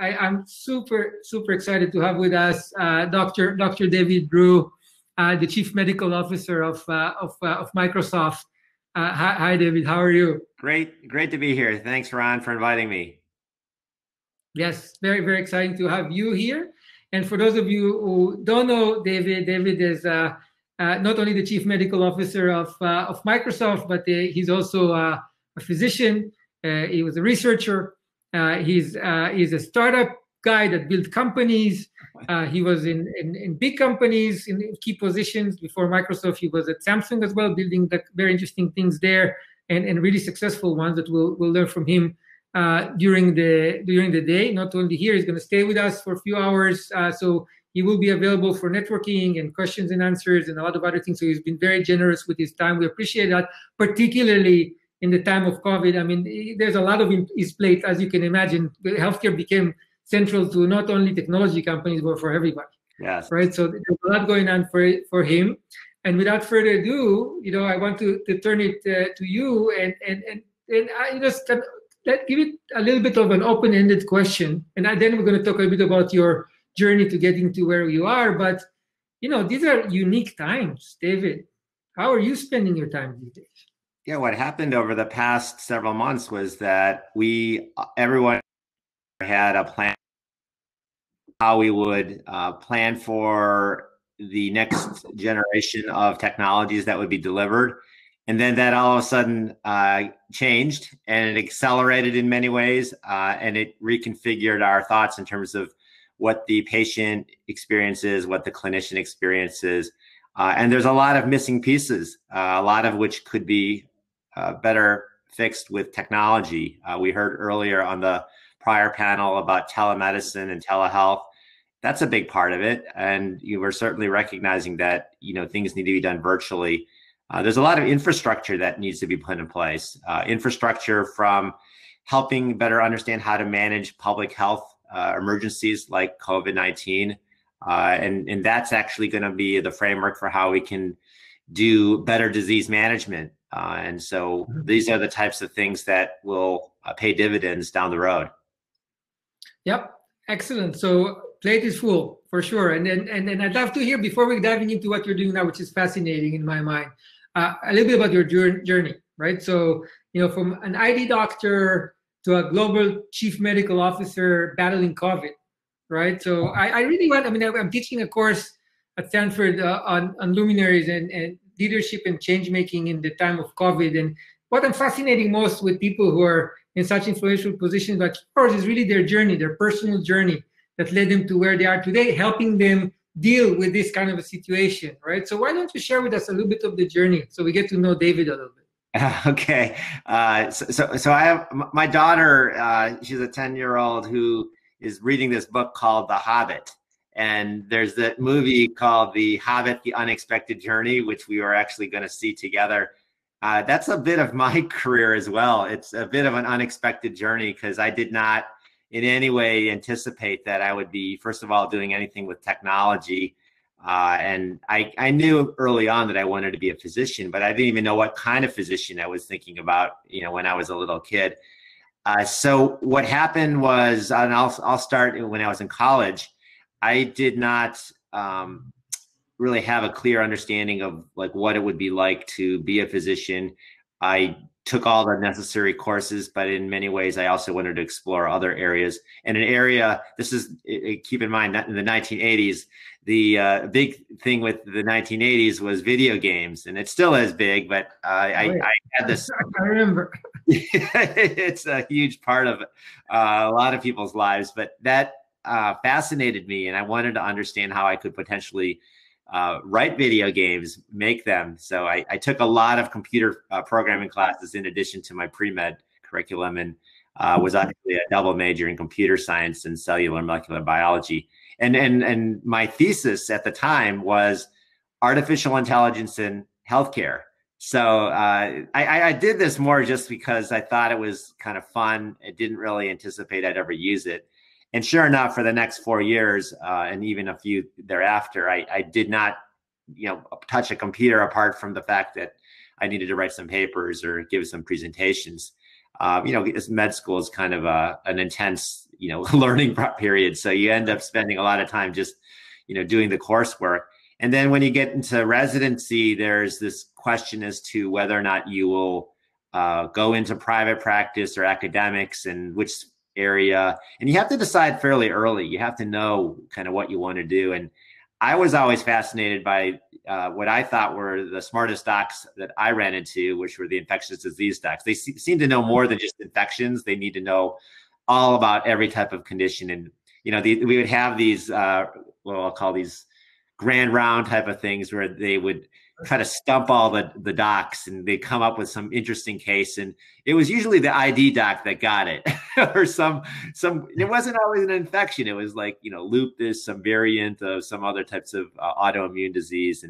I'm super excited to have with us Dr. David Rhew, the Chief Medical Officer of Microsoft. Hi, David. How are you? Great to be here. Thanks, Ron, for inviting me. Yes, very exciting to have you here. And for those of you who don't know David, David is not only the Chief Medical Officer of Microsoft, but he's also a physician. He was a researcher. He's a startup guy that built companies. He was in big companies in key positions. Before Microsoft, he was at Samsung as well, building very interesting things there and really successful ones that we'll learn from him during the day. Not only here, he's going to stay with us for a few hours. So he will be available for networking and questions and answers and a lot of other things. So he's been very generous with his time. We appreciate that, particularly in the time of COVID. I mean, there's a lot of his plate, as you can imagine. Healthcare became central to not only technology companies, but for everybody. Yes. Right. So there's a lot going on for him. And without further ado, I want to turn it to you and I just give it a little bit of an open-ended question, and then we're going to talk a bit about your journey to getting to where you are. But these are unique times, David. How are you spending your time these days? Yeah, what happened over the past several months was that everyone had a plan how we would plan for the next generation of technologies that would be delivered. And then that all of a sudden changed, and it accelerated in many ways, and it reconfigured our thoughts in terms of what the patient experiences, what the clinician experiences. And there's a lot of missing pieces, a lot of which could be better fixed with technology. We heard earlier on the prior panel about telemedicine and telehealth. That's a big part of it. And you were certainly recognizing that, things need to be done virtually. There's a lot of infrastructure that needs to be put in place. Infrastructure from helping better understand how to manage public health emergencies like COVID-19. And that's actually going to be the framework for how we can do better disease management. And so these are the types of things that will pay dividends down the road. Yep. Excellent. So plate is full for sure. And I'd love to hear, before we diving into what you're doing now, which is fascinating in my mind, a little bit about your journey, right? So, from an ID doctor to a global chief medical officer battling COVID, right? So I really want, I'm teaching a course at Stanford on luminaries and leadership and change making in the time of COVID. And what I'm fascinating most with people who are in such influential positions like yours is really their journey, their personal journey that led them to where they are today, helping them deal with this kind of a situation, right? So why don't you share with us a little bit of the journey so we get to know David a little bit? Okay. So I have my daughter, she's a 10-year-old who is reading this book called The Hobbit. And there's that movie called The Hobbit, The Unexpected Journey, which we were actually going to see together. That's a bit of my career as well. It's a bit of an unexpected journey because I did not in any way anticipate that I would be, first of all, doing anything with technology. And I knew early on that I wanted to be a physician, but I didn't even know what kind of physician I was thinking about, when I was a little kid. So what happened was, and I'll start when I was in college, I did not really have a clear understanding of what it would be like to be a physician. I took all the necessary courses, but in many ways, I also wanted to explore other areas. And an area, keep in mind that in the 1980s, the big thing with the 1980s was video games, and it still is big, but I had this. I remember. It's a huge part of a lot of people's lives, but that fascinated me, and I wanted to understand how I could potentially write video games, make them. So I took a lot of computer programming classes in addition to my pre-med curriculum, and was actually a double major in computer science and cellular molecular biology. And my thesis at the time was artificial intelligence in healthcare. So I did this more just because I thought it was kind of fun. I didn't really anticipate I'd ever use it. And sure enough, for the next 4 years, and even a few thereafter, I did not, touch a computer apart from the fact that I needed to write some papers or give some presentations. As med school is kind of an intense, learning period. So you end up spending a lot of time just, doing the coursework. And then when you get into residency, there's this question as to whether or not you will go into private practice or academics and which area. And you have to decide fairly early. You have to know kind of what you want to do. And I was always fascinated by what I thought were the smartest docs that I ran into, which were the infectious disease docs. They seem to know more than just infections. They need to know all about every type of condition. And, we would have these, what I'll call these grand round type of things where they would try to stump all the docs and they come up with some interesting case. And it was usually the ID doc that got it or it wasn't always an infection. It was like, lupus, some variant of some other types of autoimmune disease.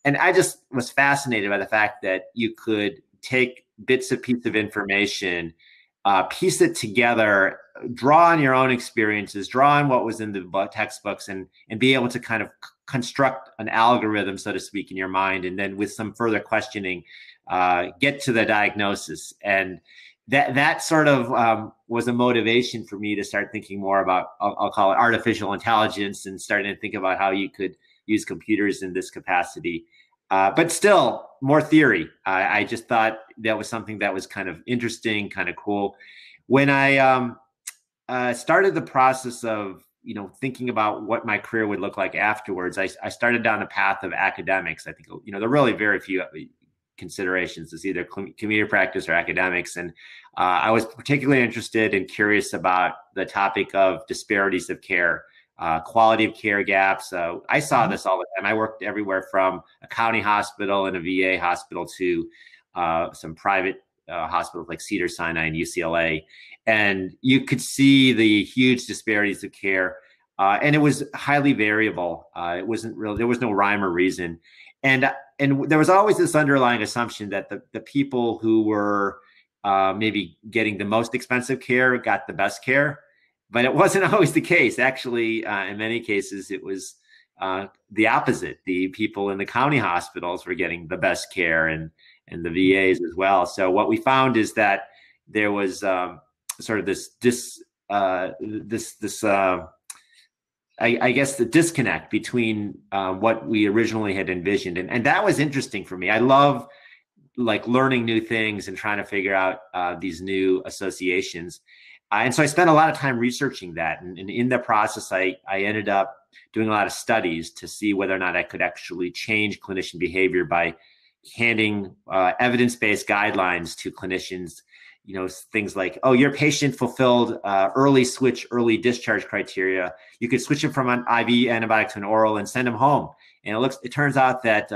And I just was fascinated by the fact that you could take bits of piece of information, piece it together, draw on your own experiences, draw on what was in the textbooks and be able to kind of construct an algorithm, so to speak, in your mind. And then with some further questioning, get to the diagnosis. And that sort of was a motivation for me to start thinking more about, I'll call it artificial intelligence, and starting to think about how you could use computers in this capacity. But still more theory. I just thought that was something that was kind of interesting, kind of cool. When I started the process of, thinking about what my career would look like afterwards, I started down the path of academics. I think, there are really very few considerations. It's either community practice or academics. And I was particularly interested and curious about the topic of disparities of care, quality of care gaps. I saw this all the time. I worked everywhere from a county hospital and a VA hospital to some private hospitals like Cedars-Sinai and UCLA. And you could see the huge disparities of care. And it was highly variable. It wasn't real. There was no rhyme or reason. And there was always this underlying assumption that the people who were maybe getting the most expensive care got the best care. But it wasn't always the case. Actually, in many cases, it was the opposite. The people in the county hospitals were getting the best care, and the VAs as well. So what we found is that there was sort of I guess the disconnect between what we originally had envisioned. And that was interesting for me. I love learning new things and trying to figure out these new associations. And so I spent a lot of time researching that. And in the process, I ended up doing a lot of studies to see whether or not I could actually change clinician behavior by handing evidence-based guidelines to clinicians. Things like, oh, your patient fulfilled early switch, early discharge criteria. You could switch him from an IV antibiotic to an oral and send him home. And it turns out that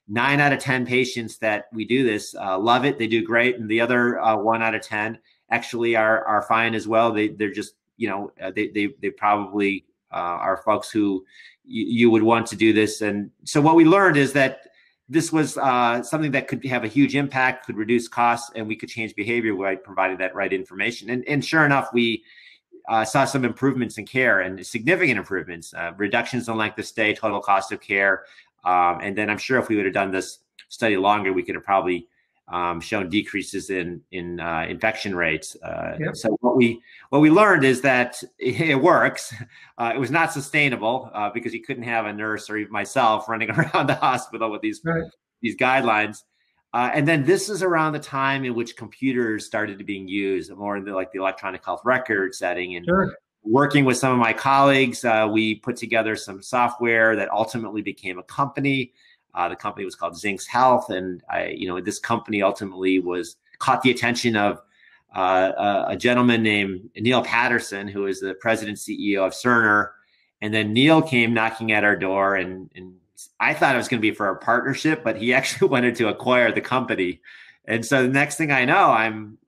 9 out of 10 patients that we do this love it. They do great. And the other 1 out of 10 actually are fine as well. They're just, they probably are folks who you would want to do this. And so what we learned is that this was something that could have a huge impact, could reduce costs, and we could change behavior by providing that right information. And sure enough, we saw some improvements in care, and significant improvements, reductions in length of stay, total cost of care. And then I'm sure if we would have done this study longer, we could have probably shown decreases in infection rates. Yep. So what we learned is that it works. It was not sustainable because you couldn't have a nurse or even myself running around the hospital with these guidelines. And then this is around the time in which computers started to being used more in the electronic health record setting. And working with some of my colleagues, we put together some software that ultimately became a company. The company was called Zinx Health, and this company ultimately caught the attention of a gentleman named Neil Patterson, who is the president CEO of Cerner. And then Neil came knocking at our door, and I thought it was going to be for a partnership, but he actually wanted to acquire the company. And so the next thing I know,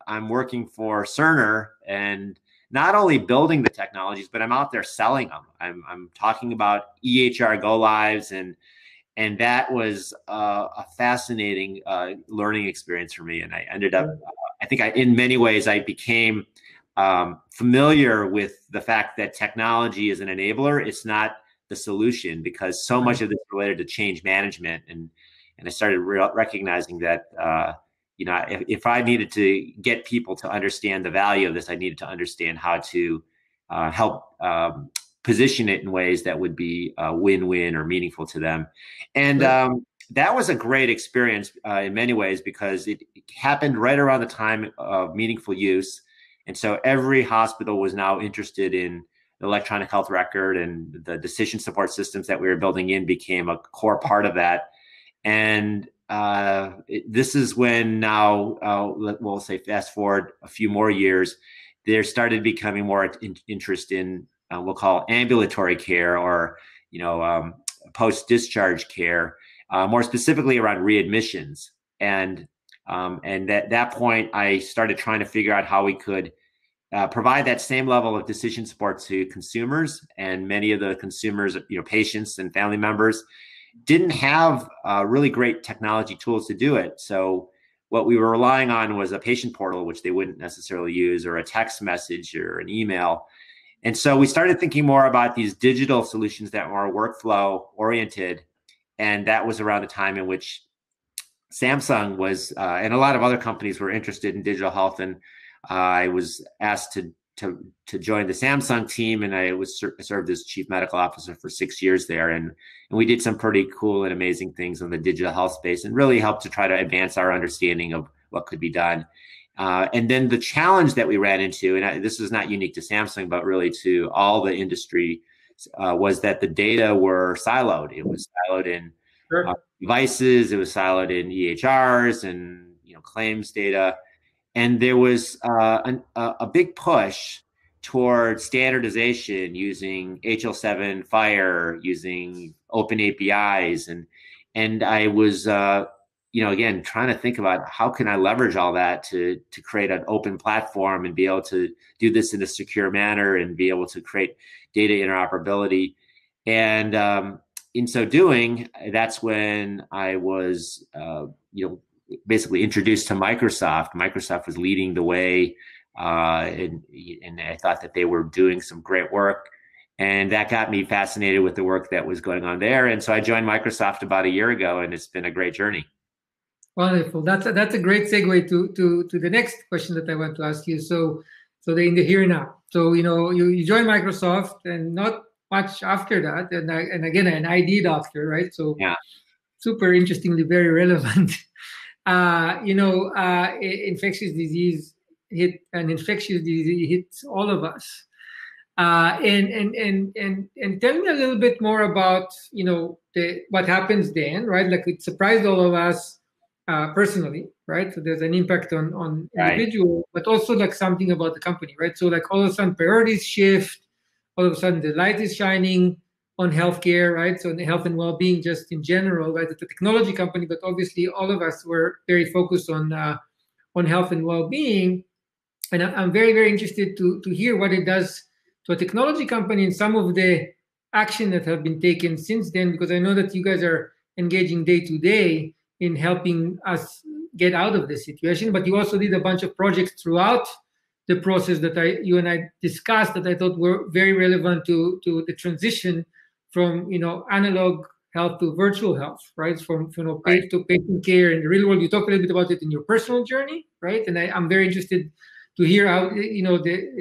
I'm working for Cerner, and not only building the technologies, but I'm out there selling them. I'm talking about EHR go lives, and that was a fascinating learning experience for me. And I ended up, in many ways, I became familiar with the fact that technology is an enabler. It's not the solution, because so much of this related to change management. And I started recognizing that if I needed to get people to understand the value of this, I needed to understand how to help position it in ways that would be win-win or meaningful to them. And that was a great experience in many ways, because it happened right around the time of meaningful use. And so every hospital was now interested in the electronic health record, and the decision support systems that we were building in became a core part of that. And this is when now, we'll say fast forward a few more years, there started becoming more interest in we'll call ambulatory care, or post-discharge care, more specifically around readmissions. And at that point, I started trying to figure out how we could provide that same level of decision support to consumers. And many of the consumers, patients and family members, didn't have really great technology tools to do it. So what we were relying on was a patient portal, which they wouldn't necessarily use, or a text message or an email. And so we started thinking more about these digital solutions that were workflow oriented. And that was around the time in which Samsung was, and a lot of other companies were interested in digital health. And I was asked to join the Samsung team, and I served as chief medical officer for 6 years there. And we did some pretty cool and amazing things in the digital health space, and really helped to try to advance our understanding of what could be done. And then the challenge that we ran into, and this is not unique to Samsung, but really to all the industry, was that the data were siloed. It was siloed in devices, it was siloed in EHRs and claims data. And there was a big push toward standardization using HL7 Fire, using open APIs, and I was again trying to think about how can I leverage all that to create an open platform and be able to do this in a secure manner and be able to create data interoperability. And in so doing, that's when I was basically introduced to Microsoft. Microsoft was leading the way, and I thought that they were doing some great work, and that got me fascinated with the work that was going on there. And so I joined Microsoft about a year ago, and it's been a great journey. Wonderful. That's a great segue to the next question that I want to ask you. So in the here and now. So you joined Microsoft, and not much after that, and again an ID doctor, right? So yeah, super interestingly, very relevant. Infectious disease hits all of us. And tell me a little bit more about what happens then, right? Like it surprised all of us personally, right? So there's an impact on individual, but also like something about the company, right? So like all of a sudden priorities shift, all of a sudden the light is shining on healthcare, right? So in health and well-being, just in general, right? It's a technology company, but obviously all of us were very focused on health and well-being. And I'm very, very interested to hear what it does to a technology company and some of the action that have been taken since then, because I know that you guys are engaging day to day in helping us get out of this situation. But you also did a bunch of projects throughout the process that you and I discussed that I thought were very relevant to the transition from analog health to virtual health, right? From to patient care in the real world. You talked a little bit about it in your personal journey, right? And I'm very interested to hear how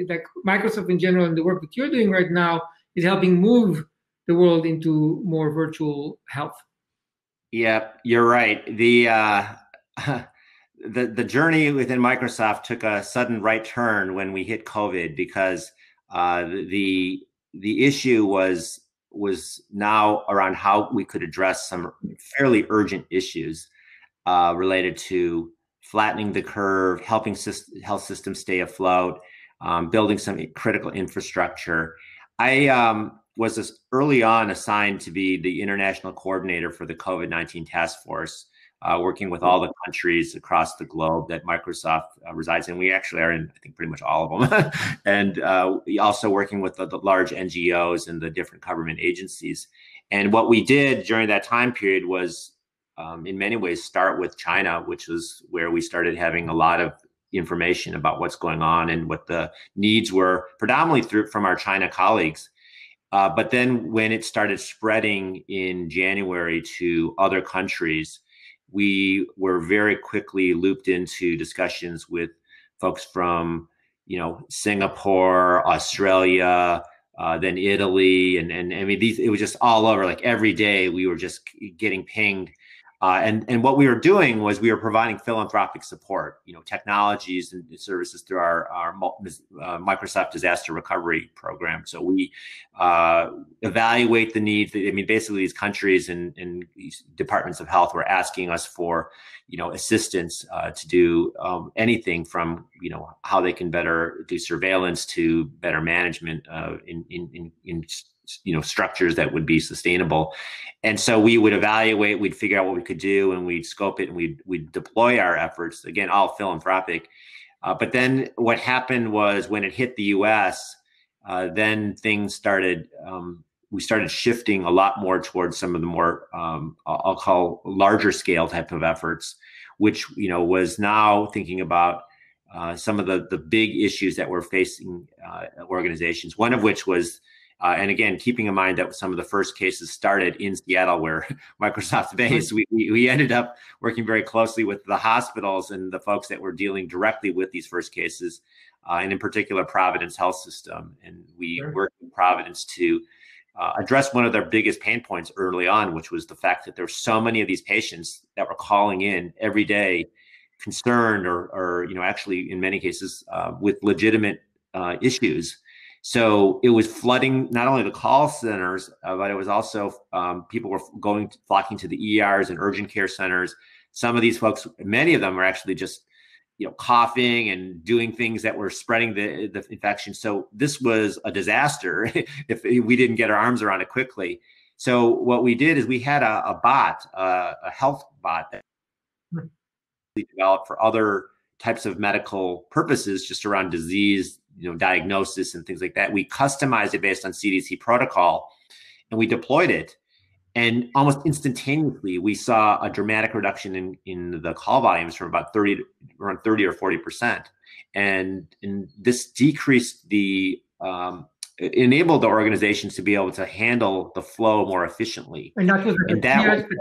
like Microsoft in general and the work that you're doing right now is helping move the world into more virtual health. Yeah, you're right. The journey within Microsoft took a sudden right turn when we hit COVID, because the issue was now around how we could address some fairly urgent issues related to flattening the curve, helping health systems stay afloat, building some critical infrastructure. I was early on assigned to be the international coordinator for the COVID-19 task force, working with all the countries across the globe that Microsoft resides in. We actually are in, I think, pretty much all of them. And also working with the large NGOs and the different government agencies. And what we did during that time period was, in many ways, start with China, which was where we started having a lot of information about what's going on and what the needs were, predominantly from our China colleagues. But then when it started spreading in January to other countries, we were very quickly looped into discussions with folks from, Singapore, Australia, then Italy, and I mean it was just all over. Like every day we were just getting pinged. And what we were doing was we were providing philanthropic support, technologies and services through our Microsoft Disaster Recovery Program. So we evaluate the needs. I mean, basically, these countries and these departments of health were asking us for, assistance to do anything from, how they can better do surveillance to better management in structures that would be sustainable. And so we would evaluate, we'd figure out what we could do, and we'd scope it, and we'd deploy our efforts, again, all philanthropic. But then what happened was when it hit the US, then things started, we started shifting a lot more towards some of the more, I'll call larger scale type of efforts, which, was now thinking about some of the big issues that were facing organizations, one of which was, and again, keeping in mind that some of the first cases started in Seattle, where Microsoft's based, we ended up working very closely with the hospitals and the folks that were dealing directly with these first cases, and in particular, Providence Health System. And we worked with Providence to address one of their biggest pain points early on, which was the fact that there were so many of these patients that were calling in every day, concerned or actually in many cases with legitimate issues. So it was flooding not only the call centers, but it was also people were flocking to the ERs and urgent care centers. Some of these folks, many of them were actually just, coughing and doing things that were spreading the infection. So this was a disaster if we didn't get our arms around it quickly. So what we did is we had a bot, a health bot that we developed for other types of medical purposes, just around disease, diagnosis and things like that. We customized it based on CDC protocol, and we deployed it. And almost instantaneously, we saw a dramatic reduction in the call volumes from around 30 or 40%. And this decreased enabled the organizations to be able to handle the flow more efficiently. And that was a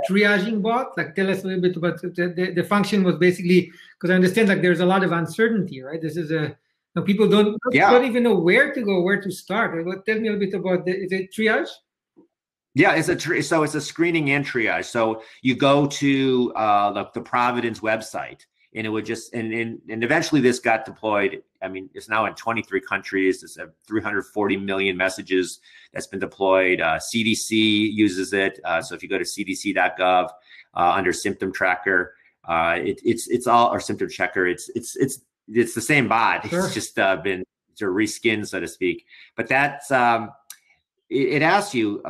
triaging bot. Like, tell us a little bit about the function. Was basically, because I understand like there's a lot of uncertainty, right? This is people don't even know where to go, where to start. Tell me a little bit about is it triage? Yeah, so it's a screening and triage. So you go to the Providence website, and it would just and eventually this got deployed. I mean, it's now in 23 countries. It's 340 million messages that's been deployed. CDC uses it. So if you go to cdc.gov under symptom tracker, it's all, or symptom checker. It's the same bot. Sure. It's just been sort of reskinned, so to speak. But that's it asks you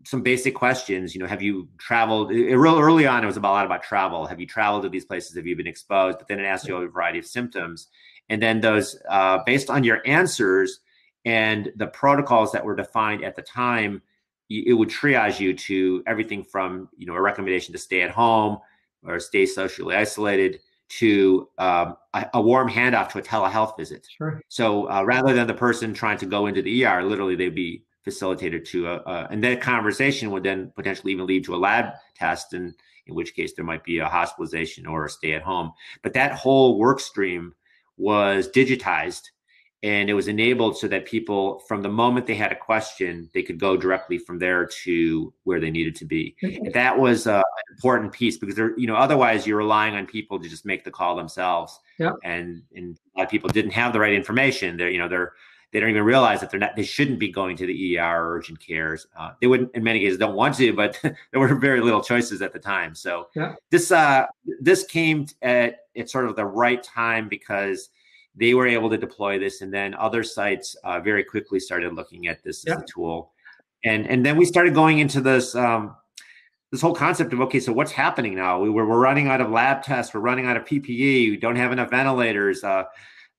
some basic questions. Have you traveled? Real early on, it was a lot about travel. Have you traveled to these places? Have you been exposed? But then it asks you a variety of symptoms. And then those, based on your answers and the protocols that were defined at the time, it would triage you to everything from, a recommendation to stay at home or stay socially isolated to a warm handoff to a telehealth visit. Sure. So rather than the person trying to go into the ER, literally they'd be facilitated to and that conversation would then potentially even lead to a lab test, and in which case there might be a hospitalization or a stay at home. But that whole work stream was digitized, and it was enabled so that people, from the moment they had a question, they could go directly from there to where they needed to be. And that was an important piece, because otherwise you're relying on people to just make the call themselves. Yep. And a lot of people didn't have the right information. They don't even realize that they shouldn't be going to the ER or urgent cares. They wouldn't, in many cases, don't want to, but there were very little choices at the time. So yeah. This came at sort of the right time, because they were able to deploy this, and then other sites very quickly started looking at this as a tool, and then we started going into this this whole concept of, okay, so what's happening now? We're running out of lab tests, we're running out of PPE, we don't have enough ventilators,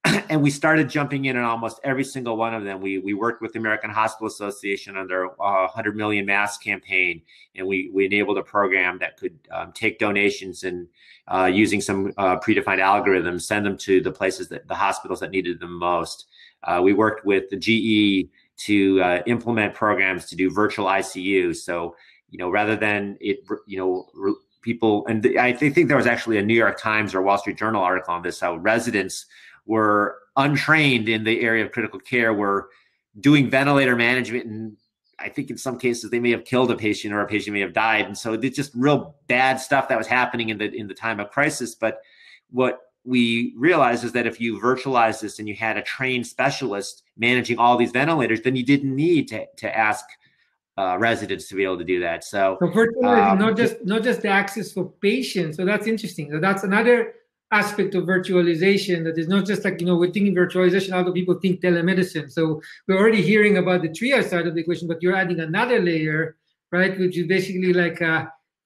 and we started jumping in on almost every single one of them. We worked with the American Hospital Association on their 100 million masks campaign, and we enabled a program that could take donations and using some predefined algorithms, send them to the places the hospitals that needed them most. We worked with the GE to implement programs to do virtual ICU. So, rather than people, and I think there was actually a New York Times or Wall Street Journal article on this, how residents were untrained in the area of critical care, were doing ventilator management, and I think in some cases they may have killed a patient, or a patient may have died. And so it's just real bad stuff that was happening in the time of crisis. But what we realized is that if you virtualize this and you had a trained specialist managing all these ventilators, then you didn't need to ask residents to be able to do that. So virtualizing not just the access for patients. So that's interesting. So that's another aspect of virtualization, that is not just like, we're thinking virtualization, other people think telemedicine. So we're already hearing about the triage side of the equation, but you're adding another layer, right? Which is basically like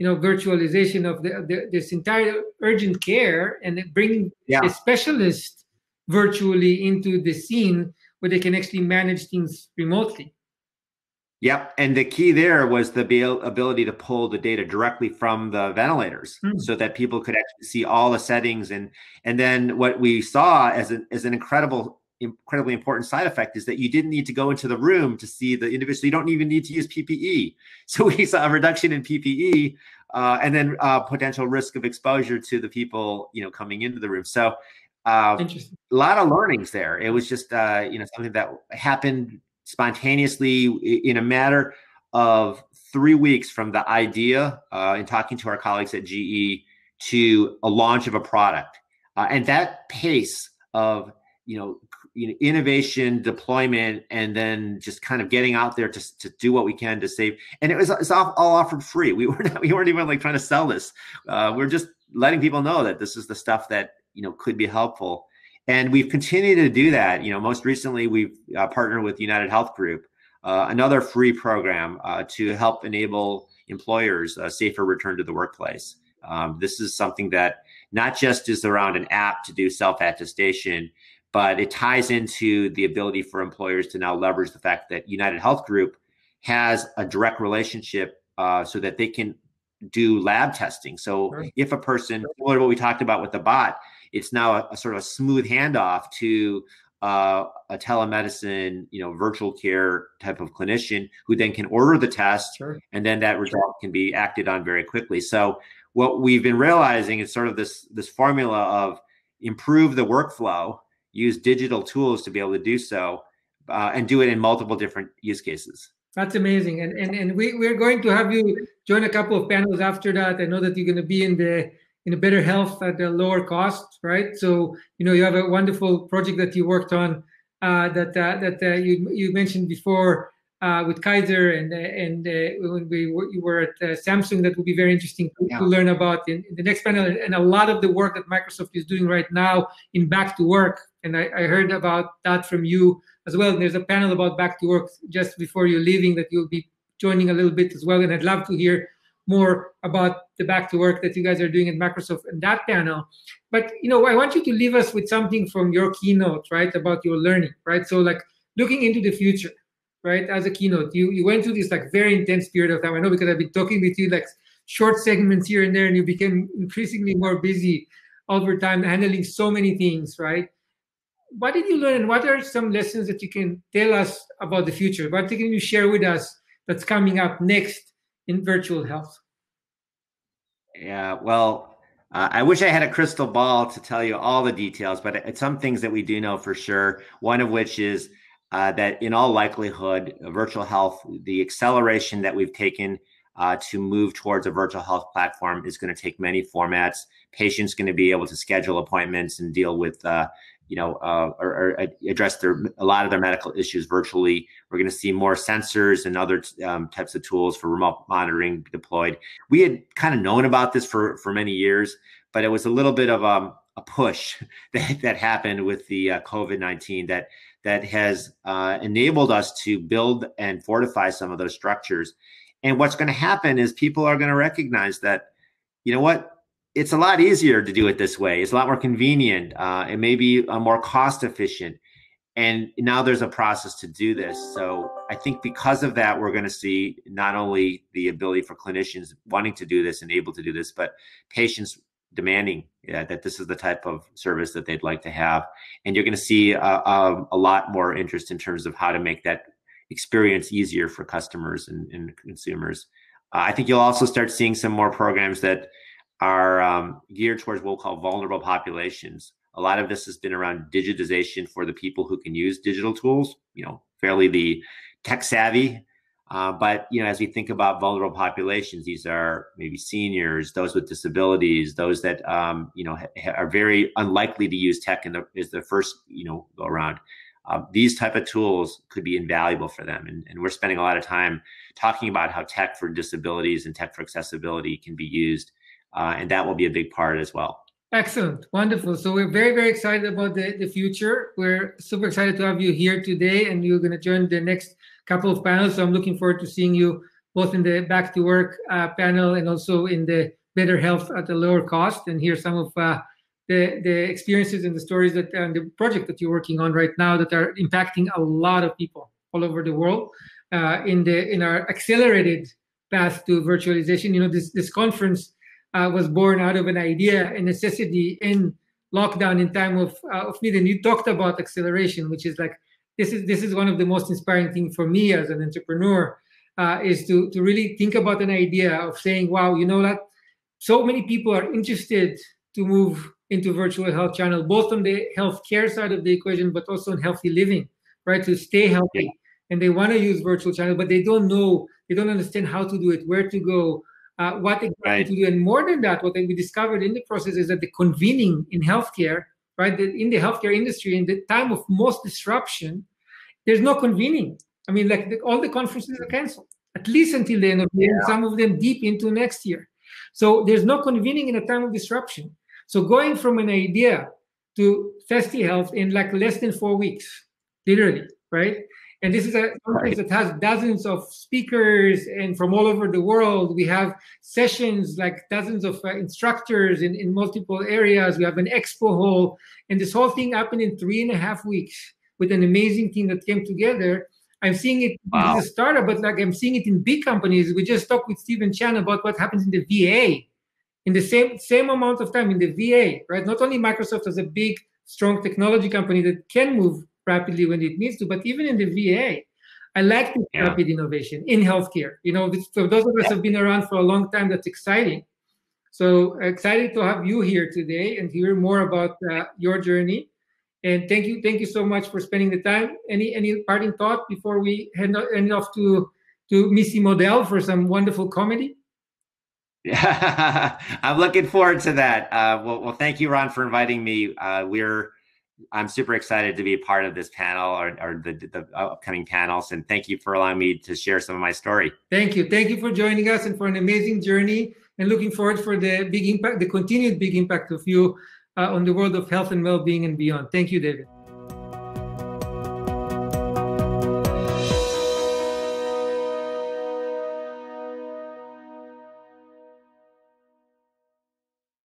virtualization of this entire urgent care, and bringing a specialist virtually into the scene where they can actually manage things remotely. Yep. And the key there was the ability to pull the data directly from the ventilators so that people could actually see all the settings. And then what we saw as an incredibly important side effect is that you didn't need to go into the room to see the individual. You don't even need to use PPE. So we saw a reduction in PPE and then potential risk of exposure to the people, coming into the room. So a lot of learnings there. It was just, something that happened spontaneously in a matter of 3 weeks from the idea and talking to our colleagues at GE to a launch of a product. And that pace of, innovation, deployment, and then just kind of getting out there to do what we can to save. And it's all offered free. We weren't even like trying to sell this. We're just letting people know that this is the stuff that, could be helpful. And we've continued to do that. Most recently, we've partnered with United Health Group, another free program to help enable employers a safer return to the workplace. This is something that not just is around an app to do self-attestation, but it ties into the ability for employers to now leverage the fact that United Health Group has a direct relationship so that they can do lab testing. So if a person, similar to what we talked about with the bot, it's now a sort of a smooth handoff to a telemedicine, virtual care type of clinician who then can order the test, and then that result can be acted on very quickly. So what we've been realizing is sort of this formula of improve the workflow, use digital tools to be able to do so, and do it in multiple different use cases. That's amazing. And we're going to have you join a couple of panels after that. I know that you're going to be in a better health at a lower cost, right? So, you have a wonderful project that you worked on that you mentioned before with Kaiser, and when you were at Samsung. That will be very interesting to learn about in the next panel, and a lot of the work that Microsoft is doing right now in back to work. And I heard about that from you as well. And there's a panel about back to work just before you're leaving that you'll be joining a little bit as well. And I'd love to hear more about the back to work that you guys are doing at Microsoft in that panel. But, I want you to leave us with something from your keynote, right, about your learning, right? So like looking into the future, right, as a keynote, you went through this like very intense period of time. I know because I've been talking with you like short segments here and there, and you became increasingly more busy over time handling so many things, right? What did you learn, and what are some lessons that you can tell us about the future? What can you share with us that's coming up next in virtual health? Yeah, well, I wish I had a crystal ball to tell you all the details, but it's some things that we do know for sure. One of which is that in all likelihood, virtual health, the acceleration that we've taken to move towards a virtual health platform is going to take many formats. Patients going to be able to schedule appointments and deal with or address a lot of their medical issues virtually. We're going to see more sensors and other types of tools for remote monitoring deployed. We had kind of known about this for many years, but it was a little bit of a push that happened with the COVID-19 that has enabled us to build and fortify some of those structures. And what's going to happen is people are going to recognize that, it's a lot easier to do it this way. It's a lot more convenient. It may be more cost efficient. And now there's a process to do this. So I think because of that, we're going to see not only the ability for clinicians wanting to do this and able to do this, but patients demanding that this is the type of service that they'd like to have. And you're going to see a lot more interest in terms of how to make that experience easier for customers and consumers. I think you'll also start seeing some more programs that are geared towards what we'll call vulnerable populations. A lot of this has been around digitization for the people who can use digital tools, fairly the tech savvy. But as we think about vulnerable populations, these are maybe seniors, those with disabilities, those that are very unlikely to use tech is the first go around. These type of tools could be invaluable for them, and we're spending a lot of time talking about how tech for disabilities and tech for accessibility can be used, and that will be a big part as well. Excellent. Wonderful. So we're very, very excited about the future. We're super excited to have you here today, and you're going to join the next couple of panels. So I'm looking forward to seeing you both in the Back to Work panel and also in the Better Health at a Lower Cost, and hear some of the experiences and the stories and the project that you're working on right now that are impacting a lot of people all over the world in our accelerated path to virtualization. This conference was born out of an idea, a necessity in lockdown, in time of need. And you talked about acceleration, which is like, this is one of the most inspiring things for me as an entrepreneur, is to really think about an idea of saying, wow, that so many people are interested to move into virtual health channel, both on the healthcare side of the equation, but also in healthy living, right? To stay healthy. Yeah. And they want to use virtual channel, but they don't know, they don't understand how to do it, where to go, what exactly to do. And more than that, what we discovered in the process is that the convening in healthcare, right, in the healthcare industry, in the time of most disruption, there's no convening. I mean, all the conferences are canceled, at least until the end of the year, some of them deep into next year. So there's no convening in a time of disruption. So going from an idea to FestiHealth in like less than 4 weeks, literally, right? And this is a conference that has dozens of speakers and from all over the world. We have sessions, like dozens of instructors in multiple areas. We have an expo hall, and this whole thing happened in 3.5 weeks with an amazing team that came together. I'm seeing it as a startup, but like I'm seeing it in big companies. We just talked with Stephen Chan about what happens in the VA in the same amount of time in the VA, right? Not only Microsoft as a big, strong technology company that can move rapidly when it needs to, but even in the VA, I like this rapid innovation in healthcare. For those of us who have been around for a long time, that's exciting. So excited to have you here today and hear more about your journey. And thank you so much for spending the time. Any parting thought before we head off to Missy Model for some wonderful comedy? Yeah, I'm looking forward to that. Well, thank you, Ron, for inviting me. I'm super excited to be a part of this panel or the upcoming panels, and thank you for allowing me to share some of my story. Thank you for joining us and for an amazing journey, and looking forward for the big impact, the continued big impact of you on the world of health and well-being and beyond. Thank you, David.